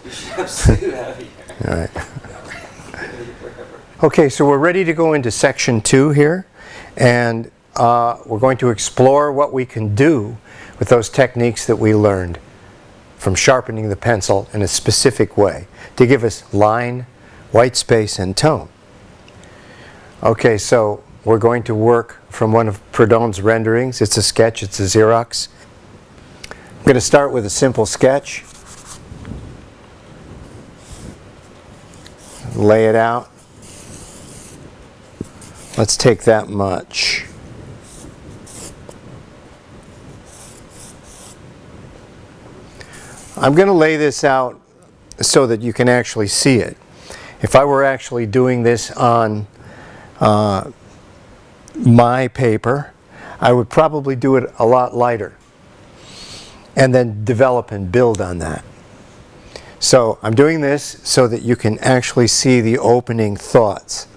All right. Okay, so we're ready to go into section 2 here, and we're going to explore what we can do with those techniques that we learned from sharpening the pencil in a specific way to give us line, white space, and tone. Okay, so we're going to work from one of Prudhomme's renderings. It's a sketch, it's a Xerox. I'm going to start with a simple sketch. Lay it out. Let's take that much. I'm going to lay this out so that you can actually see it. If I were actually doing this on my paper, I would probably do it a lot lighter and then develop and build on that. So I'm doing this so that you can actually see the opening thoughts.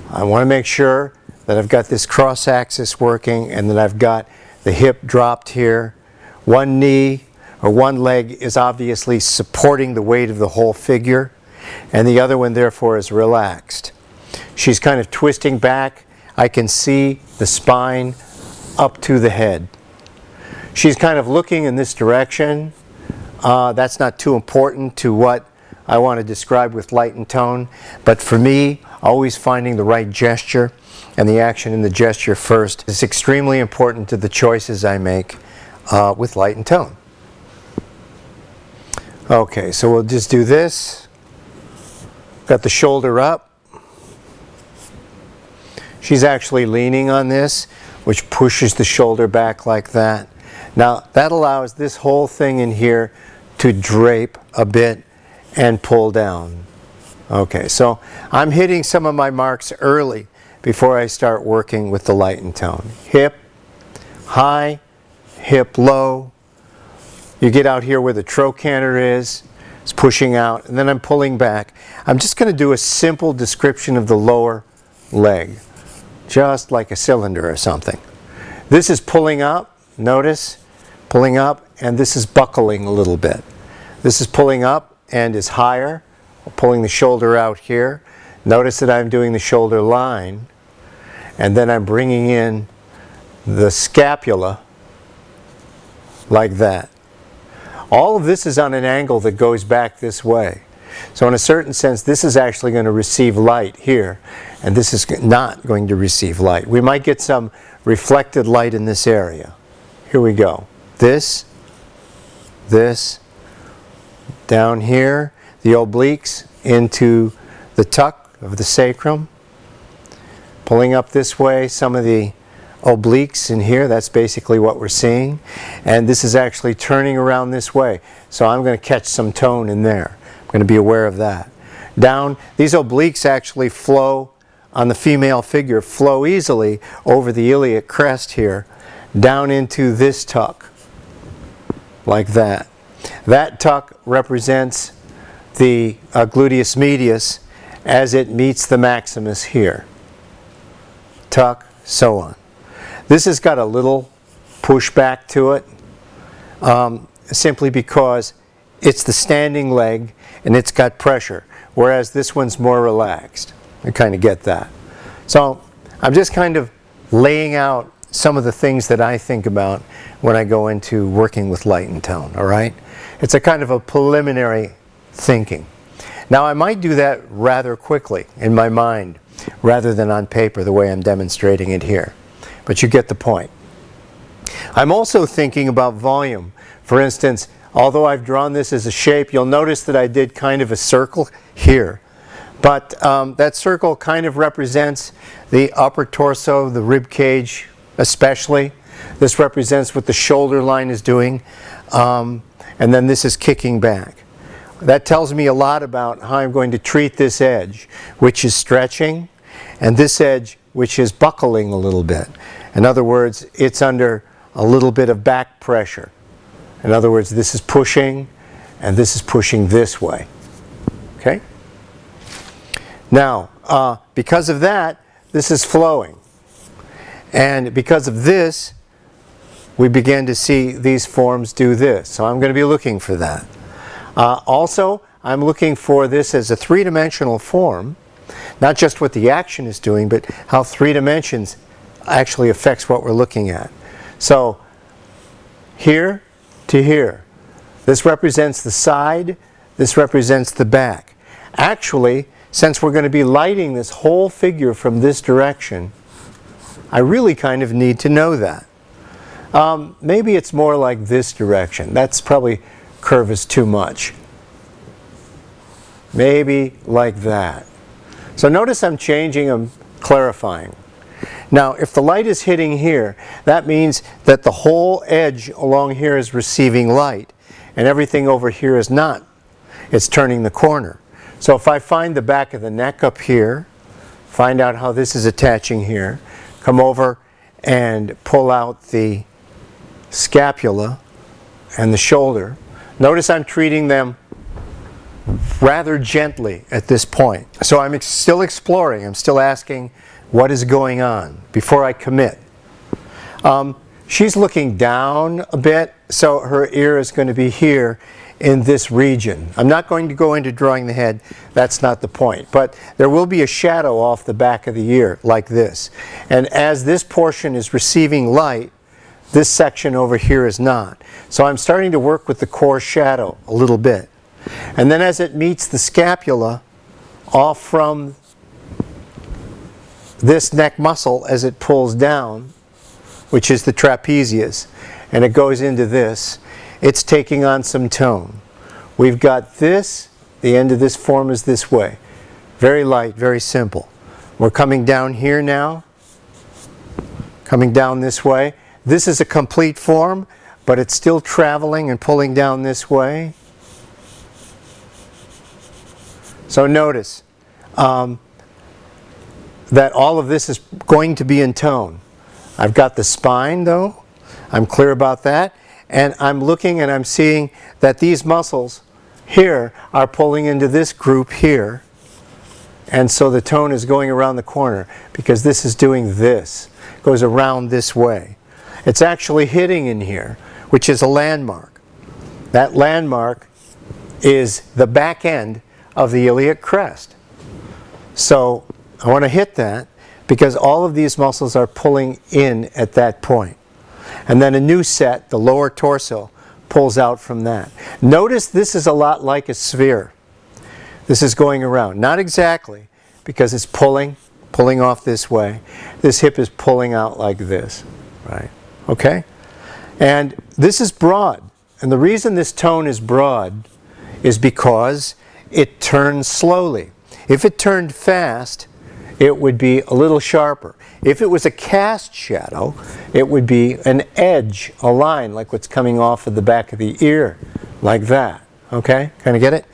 I want to make sure that I've got this cross axis working and that I've got the hip dropped here. One knee or one leg is obviously supporting the weight of the whole figure, and the other one therefore is relaxed. She's kind of twisting back. I can see the spine up to the head. She's kind of looking in this direction. That's not too important to what I want to describe with light and tone, but for me, always finding the right gesture and the action in the gesture first is extremely important to the choices I make with light and tone. Okay, so we'll just do this. Got the shoulder up. She's actually leaning on this, which pushes the shoulder back like that. Now that allows this whole thing in here to drape a bit and pull down. Okay, so I'm hitting some of my marks early before I start working with the light and tone. Hip, high, hip low. You get out here where the trochanter is. It's pushing out, and then I'm pulling back. I'm just going to do a simple description of the lower leg, just like a cylinder or something. This is pulling up, notice, pulling up, and this is buckling a little bit. This is pulling up and is higher, pulling the shoulder out here. Notice that I'm doing the shoulder line, and then I'm bringing in the scapula like that. All of this is on an angle that goes back this way. So in a certain sense, this is actually going to receive light here, and this is not going to receive light. We might get some reflected light in this area. Here we go. This, down here, the obliques into the tuck of the sacrum, pulling up this way, some of the obliques in here. That's basically what we're seeing, and this is actually turning around this way, so I'm going to catch some tone in there. I'm going to be aware of that. Down, these obliques actually flow on the female figure, flow easily over the iliac crest here, down into this tuck like that. That tuck represents the gluteus medius as it meets the maximus here. Tuck, so on. This has got a little pushback to it, simply because it's the standing leg and it's got pressure, whereas this one's more relaxed. You kind of get that. So I'm just kind of laying out some of the things that I think about when I go into working with light and tone, all right? It's a kind of a preliminary thinking. Now I might do that rather quickly in my mind rather than on paper the way I'm demonstrating it here. But you get the point. I'm also thinking about volume. For instance, although I've drawn this as a shape, you'll notice that I did kind of a circle here. But that circle kind of represents the upper torso, the rib cage especially. This represents what the shoulder line is doing. And then this is kicking back. That tells me a lot about how I'm going to treat this edge, which is stretching, and this edge, which is buckling a little bit. In other words, it's under a little bit of back pressure. In other words, this is pushing, and this is pushing this way. Okay? Now, because of that, this is flowing. And because of this, we begin to see these forms do this. So I'm going to be looking for that. Also, I'm looking for this as a three-dimensional form, not just what the action is doing, but how 3 dimensions actually affects what we're looking at. So here to here. This represents the side, this represents the back. Actually, since we're going to be lighting this whole figure from this direction, I really kind of need to know that. Maybe it's more like this direction. That's probably curve is too much. Maybe like that. So notice I'm changing, I'm clarifying. Now, if the light is hitting here, that means that the whole edge along here is receiving light, and everything over here is not. It's turning the corner. So if I find the back of the neck up here, find out how this is attaching here, come over and pull out the scapula and the shoulder. Notice I'm treating them rather gently at this point. So I'm still exploring, I'm still asking what is going on before I commit. She's looking down a bit, so her ear is going to be here in this region. I'm not going to go into drawing the head, that's not the point. But there will be a shadow off the back of the ear, like this. And as this portion is receiving light, this section over here is not. So I'm starting to work with the core shadow a little bit. And then as it meets the scapula, off from this neck muscle as it pulls down, which is the trapezius, and it goes into this, it's taking on some tone. We've got this, the end of this form is this way. Very light, very simple. We're coming down here now, coming down this way. This is a complete form, but it's still traveling and pulling down this way. So notice that all of this is going to be in tone. I've got the spine though, I'm clear about that, and I'm looking and I'm seeing that these muscles here are pulling into this group here, and so the tone is going around the corner because this is doing this, goes around this way. It's actually hitting in here, which is a landmark. That landmark is the back end of the iliac crest. So I want to hit that because all of these muscles are pulling in at that point. And then a new set, the lower torso, pulls out from that. Notice this is a lot like a sphere. This is going around. Not exactly, because it's pulling off this way. This hip is pulling out like this, right? Okay? And this is broad. And the reason this tone is broad is because it turns slowly. If it turned fast, it would be a little sharper. If it was a cast shadow, it would be an edge, a line, like what's coming off of the back of the ear, like that. Okay? Kind of get it?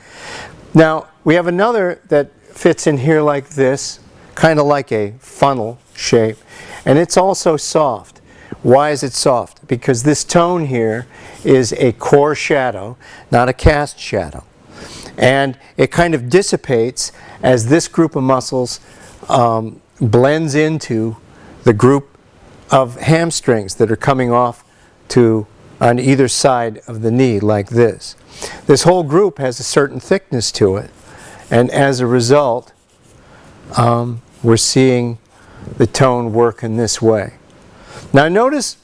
Now, we have another that fits in here like this, kind of like a funnel shape, and it's also soft. Why is it soft? Because this tone here is a core shadow, not a cast shadow. And it kind of dissipates as this group of muscles blends into the group of hamstrings that are coming off on either side of the knee like this. This whole group has a certain thickness to it, and as a result we're seeing the tone work in this way. Now notice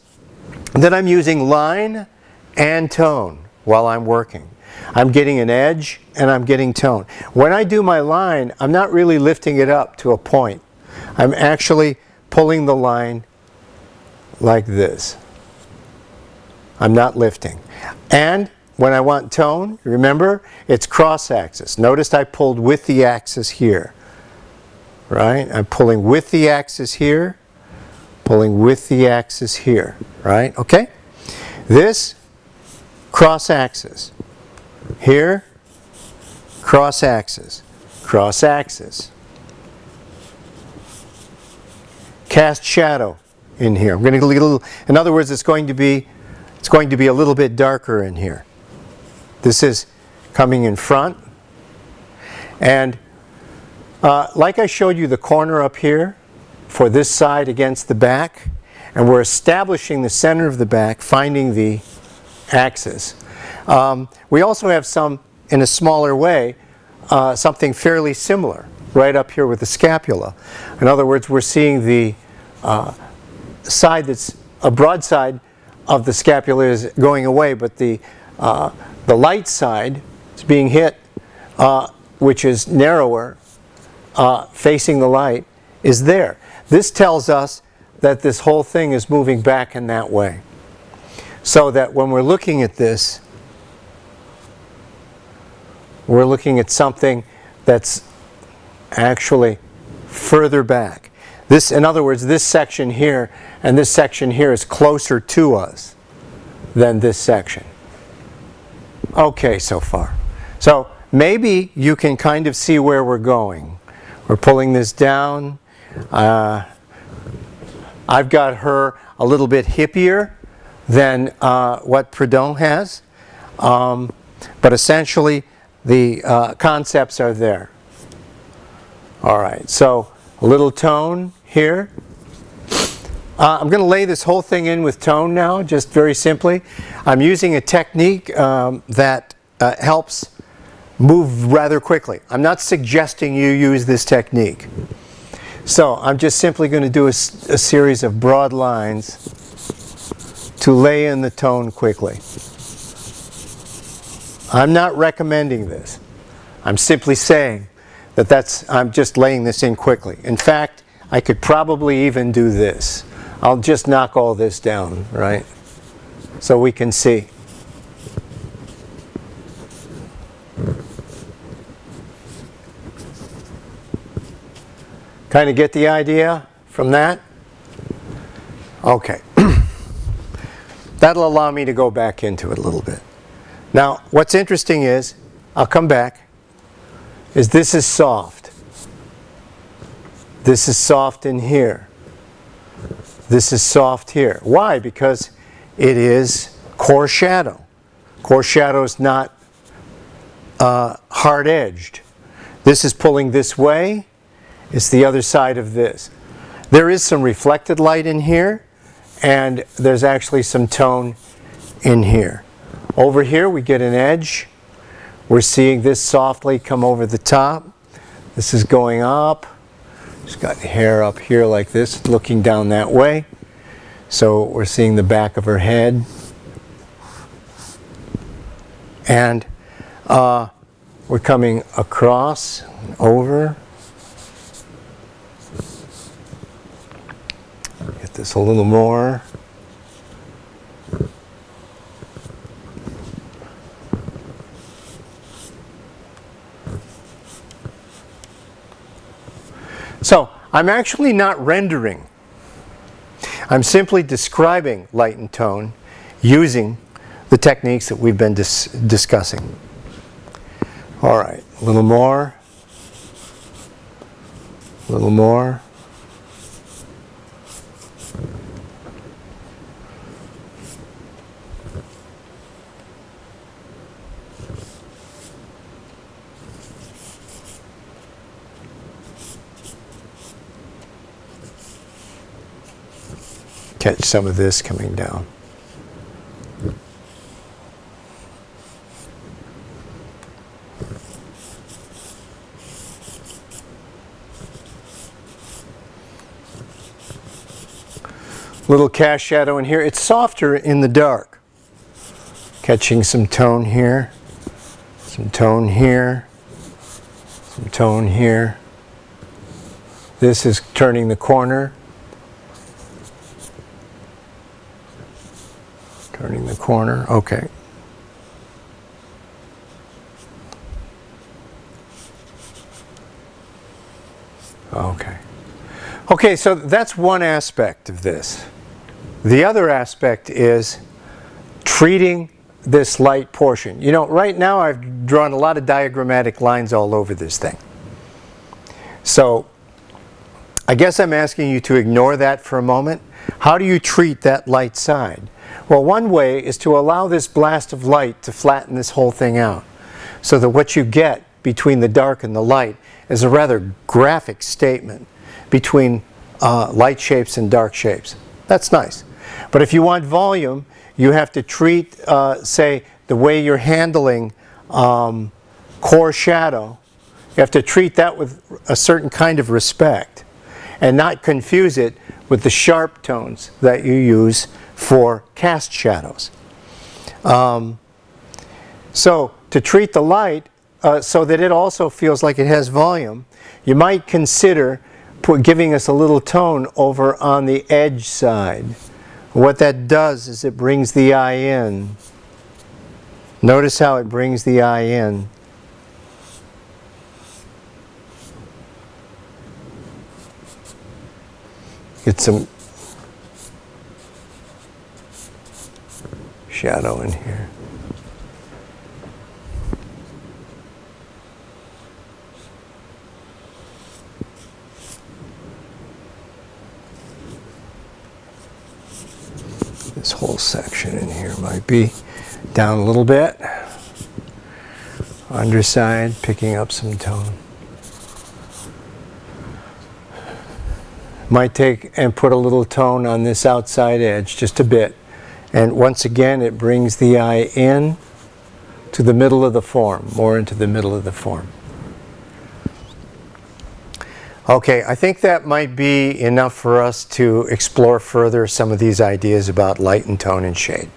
that I'm using line and tone while I'm working. I'm getting an edge and I'm getting tone. When I do my line, I'm not really lifting it up to a point. I'm actually pulling the line like this. I'm not lifting. And when I want tone, remember, it's cross-axis. Notice I pulled with the axis here. Right? I'm pulling with the axis here, pulling with the axis here. Right? Okay? This, cross-axis. Here, cross-axis, cross-axis. Cast shadow in here. I'm going to get a little, in other words, it's going to be a little bit darker in here. This is coming in front. And like I showed you the corner up here for this side against the back, and we're establishing the center of the back, finding the axis. We also have some in a smaller way something fairly similar right up here with the scapula. In other words, we're seeing the side that's a broad side of the scapula is going away, but the light side is being hit, which is narrower, facing the light, is there. This tells us that this whole thing is moving back in that way. So that when we're looking at this, we're looking at something that's actually further back. This, in other words, this section here and this section here is closer to us than this section. Okay, so far. So maybe you can kind of see where we're going. We're pulling this down. I've got her a little bit hippier than what Proudhon has. But essentially, the concepts are there. All right, so a little tone here. I'm going to lay this whole thing in with tone now, just very simply. I'm using a technique that helps move rather quickly. I'm not suggesting you use this technique. So I'm just simply going to do a series of broad lines to lay in the tone quickly. I'm not recommending this. I'm simply saying that I'm just laying this in quickly. In fact, I could probably even do this. I'll just knock all this down, right? So we can see. Kind of get the idea from that? Okay. That'll allow me to go back into it a little bit. Now, what's interesting is, I'll come back, is this is soft. This is soft in here. This is soft here. Why? Because it is core shadow. Core shadow is not hard-edged. This is pulling this way. It's the other side of this. There is some reflected light in here, and there's actually some tone in here. Over here we get an edge. We're seeing this softly come over the top. This is going up. She's got hair up here like this, looking down that way. So we're seeing the back of her head. And we're coming across, over. Get this a little more. So I'm actually not rendering. I'm simply describing light and tone using the techniques that we've been discussing. All right, a little more. A little more. Catch some of this coming down. Little cast shadow in here. It's softer in the dark. Catching some tone here, some tone here, some tone here. This is turning the corner. Turning the corner, okay. Okay. Okay, so that's one aspect of this. The other aspect is treating this light portion. You know, right now I've drawn a lot of diagrammatic lines all over this thing. So I guess I'm asking you to ignore that for a moment. How do you treat that light side? Well, one way is to allow this blast of light to flatten this whole thing out, so that what you get between the dark and the light is a rather graphic statement between light shapes and dark shapes. That's nice. But if you want volume, you have to treat, say, the way you're handling core shadow, you have to treat that with a certain kind of respect and not confuse it with the sharp tones that you use for cast shadows. So to treat the light so that it also feels like it has volume, you might consider giving us a little tone over on the edge side. What that does is it brings the eye in. Notice how it brings the eye in. Get some shadow in here. This whole section in here might be down a little bit. Underside, picking up some tone. Might take and put a little tone on this outside edge, just a bit. And once again, it brings the eye in to the middle of the form, more into the middle of the form. Okay, I think that might be enough for us to explore further some of these ideas about light and tone and shade.